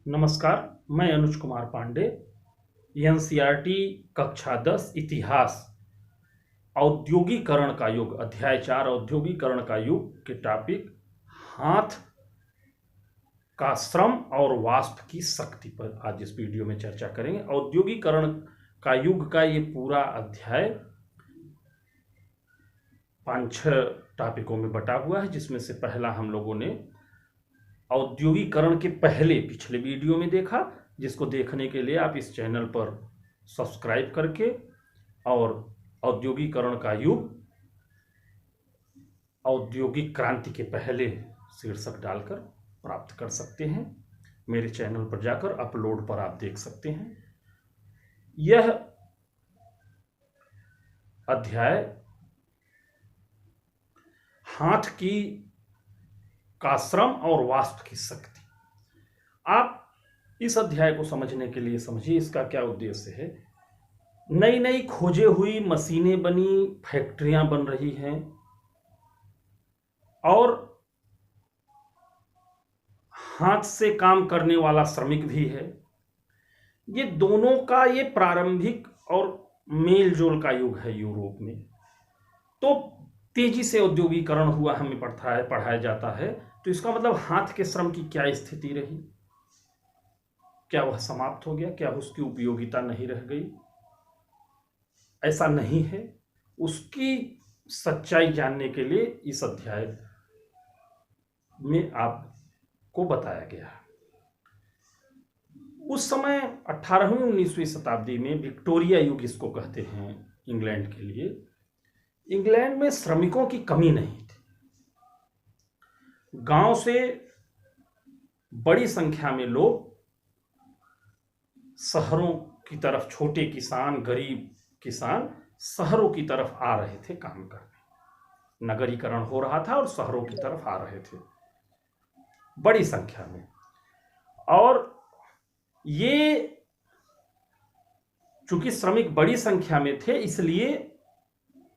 नमस्कार। मैं अनुज कुमार पांडे। एनसीईआरटी कक्षा 10 इतिहास औद्योगिकरण का युग अध्याय 4 औद्योगिकरण का युग के टॉपिक हाथ का श्रम और वाष्प की शक्ति पर आज इस वीडियो में चर्चा करेंगे। औद्योगिकरण का युग का ये पूरा अध्याय 5-6 टॉपिकों में बटा हुआ है, जिसमें से पहला हम लोगों ने औद्योगिकरण के पहले पिछले वीडियो में देखा, जिसको देखने के लिए आप इस चैनल पर सब्सक्राइब करके और औद्योगिकरण का युग औद्योगिक क्रांति के पहले शीर्षक डालकर प्राप्त कर सकते हैं। मेरे चैनल पर जाकर अपलोड पर आप देख सकते हैं। यह अध्याय हाथ का श्रम और वाष्प की शक्ति। आप इस अध्याय को समझने के लिए समझिए इसका क्या उद्देश्य है। नई नई खोजे हुई मशीनें बनी, फैक्ट्रियां बन रही हैं और हाथ से काम करने वाला श्रमिक भी है। ये दोनों का ये प्रारंभिक और मेलजोल का युग है यूरोप में। तो तेजी से औद्योगिकरण हुआ, हमें पढ़ाया जाता है। तो इसका मतलब हाथ के श्रम की क्या स्थिति रही, क्या वह समाप्त हो गया, क्या उसकी उपयोगिता नहीं रह गई? ऐसा नहीं है। उसकी सच्चाई जानने के लिए इस अध्याय में आपको बताया गया है। उस समय 18वीं 19वीं शताब्दी में विक्टोरिया युग इसको कहते हैं इंग्लैंड के लिए। इंग्लैंड में श्रमिकों की कमी नहीं थी। गांव से बड़ी संख्या में लोग शहरों की तरफ, छोटे किसान, गरीब किसान शहरों की तरफ आ रहे थे काम करने। नगरीकरण हो रहा था और शहरों की तरफ आ रहे थे बड़ी संख्या में। और ये चूंकि श्रमिक बड़ी संख्या में थे, इसलिए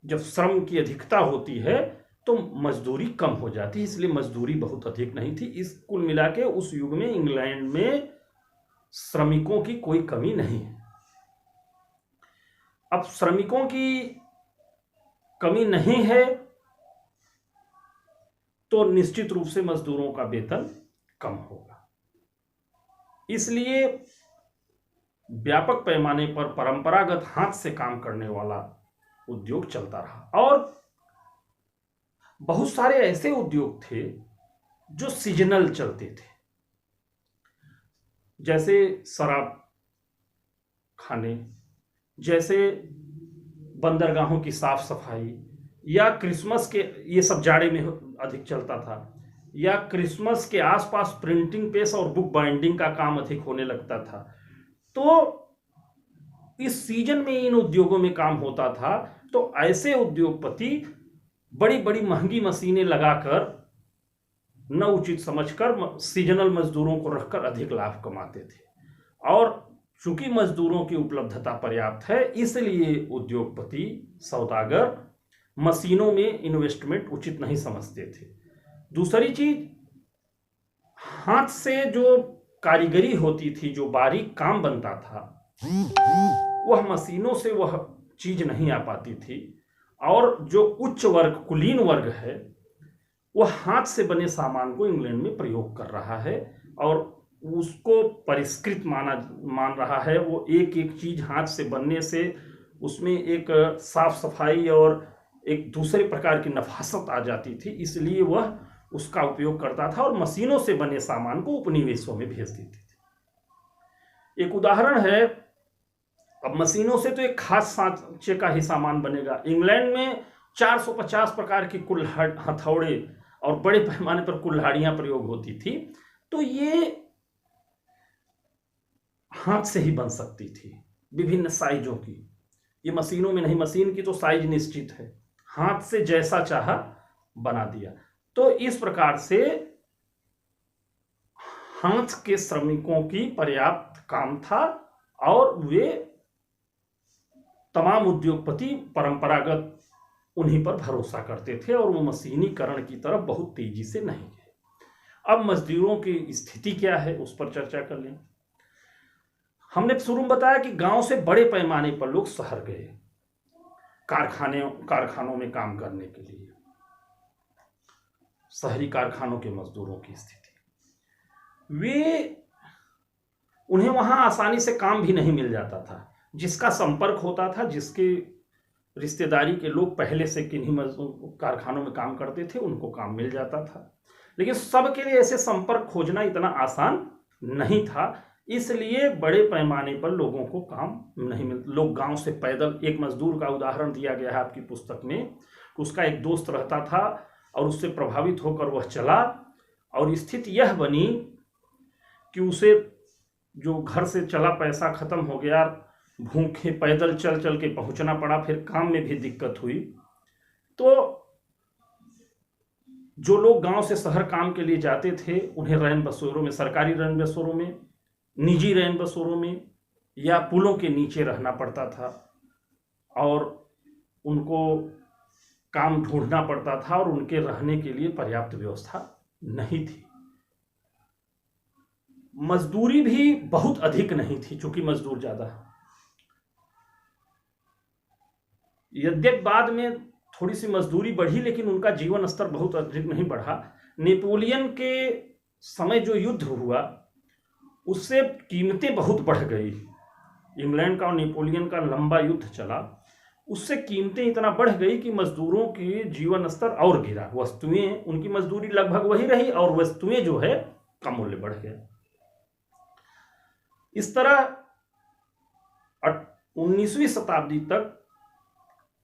जब श्रम की अधिकता होती है तो मजदूरी कम हो जाती है, इसलिए मजदूरी बहुत अधिक नहीं थी। इस कुल मिला के उस युग में इंग्लैंड में श्रमिकों की कोई कमी नहीं है। अब श्रमिकों की कमी नहीं है तो निश्चित रूप से मजदूरों का वेतन कम होगा। इसलिए व्यापक पैमाने पर परंपरागत हाथ से काम करने वाला उद्योग चलता रहा। और बहुत सारे ऐसे उद्योग थे जो सीजनल चलते थे, जैसे शराब खाने, जैसे बंदरगाहों की साफ सफाई, या क्रिसमस के, ये सब जाड़े में अधिक चलता था, या क्रिसमस के आसपास प्रिंटिंग प्रेस और बुक बाइंडिंग का काम अधिक होने लगता था। तो इस सीजन में इन उद्योगों में काम होता था। तो ऐसे उद्योगपति बड़ी बड़ी महंगी मशीनें लगाकर, न उचित समझकर, सीजनल मजदूरों को रखकर अधिक लाभ कमाते थे। और चूंकि मजदूरों की उपलब्धता पर्याप्त है, इसलिए उद्योगपति, सौदागर मशीनों में इन्वेस्टमेंट उचित नहीं समझते थे। दूसरी चीज, हाथ से जो कारीगरी होती थी, जो बारीक काम बनता था, वह मशीनों से वह चीज नहीं आ पाती थी। और जो उच्च वर्ग, कुलीन वर्ग है, वह हाथ से बने सामान को इंग्लैंड में प्रयोग कर रहा है और उसको परिष्कृत मान रहा है। वो एक एक चीज हाथ से बनने से उसमें एक साफ सफाई और एक दूसरे प्रकार की नफासत आ जाती थी, इसलिए वह उसका उपयोग करता था और मशीनों से बने सामान को उपनिवेशों में भेज देती थी। एक उदाहरण है, अब मशीनों से तो एक खास सांचे का ही सामान बनेगा। इंग्लैंड में 450 प्रकार की हथौड़े और बड़े पैमाने पर कुल्हाड़ियां प्रयोग होती थी। तो ये हाथ से ही बन सकती थी, विभिन्न साइजों की। ये मशीनों में नहीं, मशीन की तो साइज निश्चित है, हाथ से जैसा चाहा बना दिया। तो इस प्रकार से हाथ के श्रमिकों की पर्याप्त काम था और वे तमाम उद्योगपति परंपरागत उन्हीं पर भरोसा करते थे और वो मशीनीकरण की तरफ बहुत तेजी से नहीं गए। अब मजदूरों की स्थिति क्या है उस पर चर्चा कर लें। हमने शुरू में बताया कि गांव से बड़े पैमाने पर लोग शहर गए कारखानों में काम करने के लिए। शहरी कारखानों के मजदूरों की स्थिति, उन्हें वहां आसानी से काम भी नहीं मिल जाता था। जिसका संपर्क होता था, जिसके रिश्तेदारी के लोग पहले से किन्हीं कारखानों में काम करते थे, उनको काम मिल जाता था। लेकिन सबके लिए ऐसे संपर्क खोजना इतना आसान नहीं था, इसलिए बड़े पैमाने पर लोगों को काम नहीं मिलता। लोग गांव से पैदल, एक मजदूर का उदाहरण दिया गया है आपकी पुस्तक में, उसका एक दोस्त रहता था और उससे प्रभावित होकर वह चला, और स्थिति यह बनी कि उसे जो घर से चला पैसा खत्म हो गया, भूखे पैदल चल चल के पहुंचना पड़ा, फिर काम में भी दिक्कत हुई। तो जो लोग गांव से शहर काम के लिए जाते थे, उन्हें रैन बसेरों में, सरकारी रैन बसेरों में, निजी रैन बसेरों में या पुलों के नीचे रहना पड़ता था, और उनको काम ढूंढना पड़ता था, और उनके रहने के लिए पर्याप्त व्यवस्था नहीं थी। मजदूरी भी बहुत अधिक नहीं थी, चूंकि मजदूर ज्यादा। यद्यपि बाद में थोड़ी सी मजदूरी बढ़ी, लेकिन उनका जीवन स्तर बहुत अधिक नहीं बढ़ा। नेपोलियन के समय जो युद्ध हुआ, उससे कीमतें बहुत बढ़ गई। इंग्लैंड का और नेपोलियन का लंबा युद्ध चला, उससे कीमतें इतना बढ़ गई कि मजदूरों की जीवन स्तर और गिरा। वस्तुएं, उनकी मजदूरी लगभग वही रही, और वस्तुएं जो है कम मूल्य बढ़ गए। इस तरह 19वीं शताब्दी तक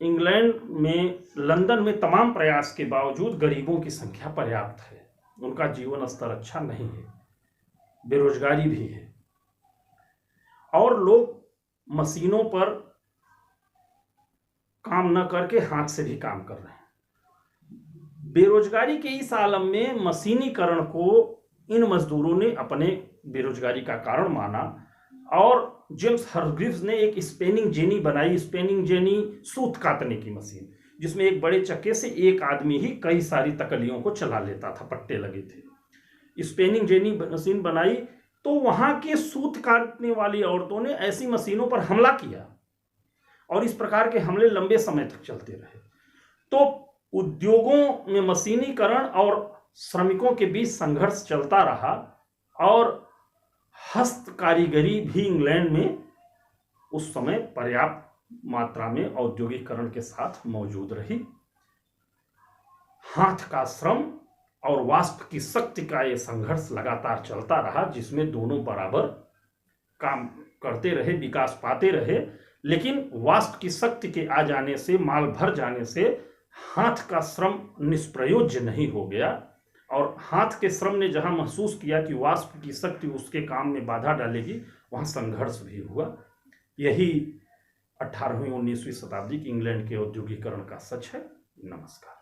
इंग्लैंड में, लंदन में तमाम प्रयास के बावजूद गरीबों की संख्या पर्याप्त है, उनका जीवन स्तर अच्छा नहीं है, बेरोजगारी भी है, और लोग मशीनों पर काम न करके हाथ से भी काम कर रहे हैं। बेरोजगारी के इस आलम में मशीनीकरण को इन मजदूरों ने अपने बेरोजगारी का कारण माना, और जेम्स हरग्रीव्स ने एक स्पेनिंग जेनी बनाई। स्पेनिंग जेनी सूत काटने की मशीन, जिसमें एक बड़े चक्के से एक आदमी ही कई सारी तकलियों को चला लेता था, पट्टे लगे थे। स्पेनिंग जेनी मशीन बनाई, तो वहां के सूत काटने वाली औरतों ने ऐसी मशीनों पर हमला किया, और इस प्रकार के हमले लंबे समय तक चलते रहे। तो उद्योगों में मशीनीकरण और श्रमिकों के बीच संघर्ष चलता रहा, और हस्त कारीगरी भी इंग्लैंड में उस समय पर्याप्त मात्रा में औद्योगिकरण के साथ मौजूद रही। हाथ का श्रम और वास्प की शक्ति का यह संघर्ष लगातार चलता रहा, जिसमें दोनों बराबर काम करते रहे, विकास पाते रहे। लेकिन वास्प की शक्ति के आ जाने से, माल भर जाने से, हाथ का श्रम निष्प्रयोज्य नहीं हो गया, और हाथ के श्रम ने जहां महसूस किया कि वास्प की शक्ति उसके काम में बाधा डालेगी, वहां संघर्ष भी हुआ। यही 18वीं 19वीं शताब्दी की इंग्लैंड के औद्योगिकरण का सच है। नमस्कार।